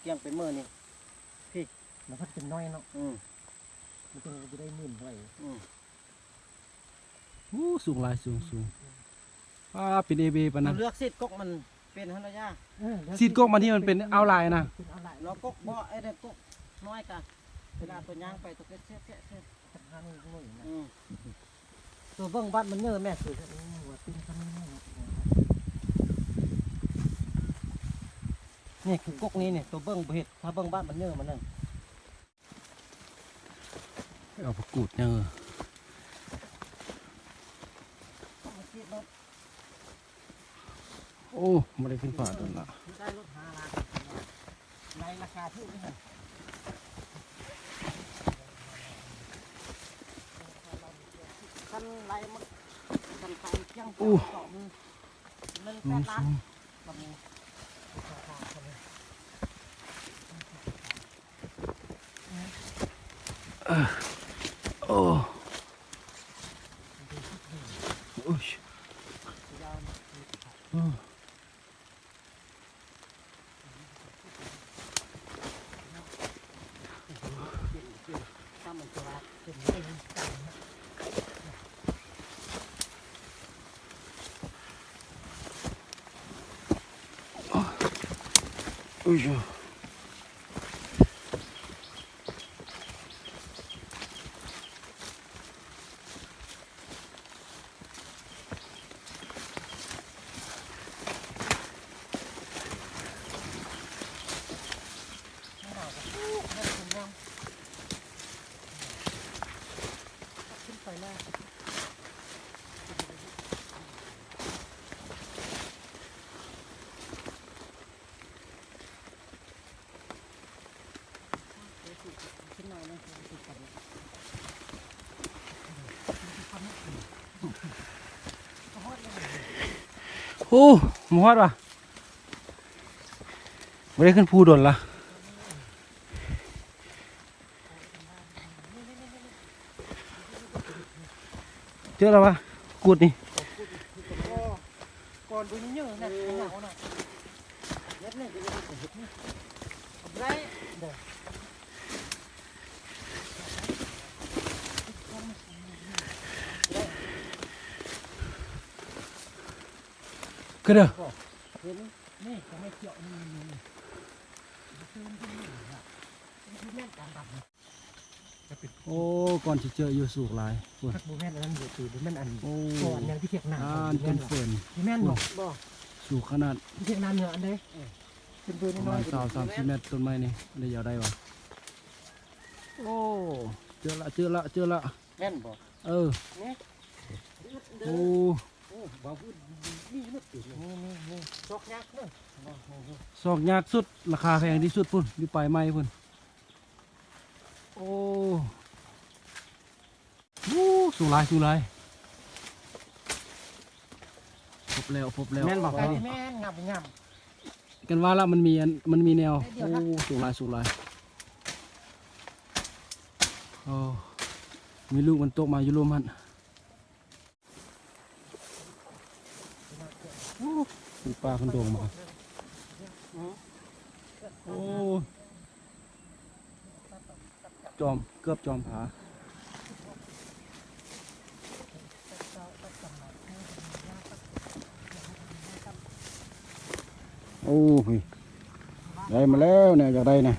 เกี่ยงเป็นมือนี่พี่มันพัดเป็นน้อยเนาะมันจะได้มื่นไว้สูงหลายสูงเป็นเอเบปะนะ เลือกซีดกกมันเป็นฮันยา ซีดกกมันที่มันเป็นเอาลายนะ เรากกบ่ไอ้เด็กกกน้อยกะเวลาตัวย่างไปตัวเสี้ยตัวเบิ้งบ้านมันเยอะแม่คือหัวติ้งทำนี่คือกกนี้เนี่ยตัวเบิ้งเห็ดถ้าเบิ้งบ้านมันเยอะมันนั่น เอาประกูดเนอะโอ้ไม่ได้ขึ้นฝ่าโดนละ ได้รถหาล้านในราคาที่นี่คันไรมันคันไฟยังเกาะมันแปดล้านแบบนี้โอ้โอ้ยอุ้ยโอ้หมอดว่ะไม่ได้ขึ้นภูโดนละเจอแล้ววะกูดนี่ก่อนดูนี่เยอะนะขนาดน่ะเล็ดเลยไรเด้อก็เด้อ เห็นนี่จะไม่เกี่ยวนี่โอ้ก่อนจะเจออยู่สูงหลายปวด บูแม่นอันนั้นอยู่ตีบูแม่นอัน โอ้ ก่อนยังที่เทียบหนา เป็นเฟิร์น ที่แม่นบอกบ่ สูงขนาด ที่เทียบหนาเหนืออันใดเป็นปืน ประ น้ มา อย ณ30 เมตรต้นไม้นี่ได้ยาวได้วะโอ้เจอละ แม่นบอก เออโอ้ บ่พูดนี่มันติดนี่ซอกยักษ์เด้อ ซอกยากสุดราคาแพงที่สุดพุ่นอยู่ปลายไม้พุ่นโอ้สูงหลายพบแล้ว แม่นบอกแม่นงับ กันว่าละมันมีแนวโอ้สูงหลายโอ้มีลูกมันตกมาอยู่รวมมันมีปลาคนโด่งมาโอ้เกือบจอมผาโอ้ยได้มาแล้วเนี่ยอยากได้เนี่ย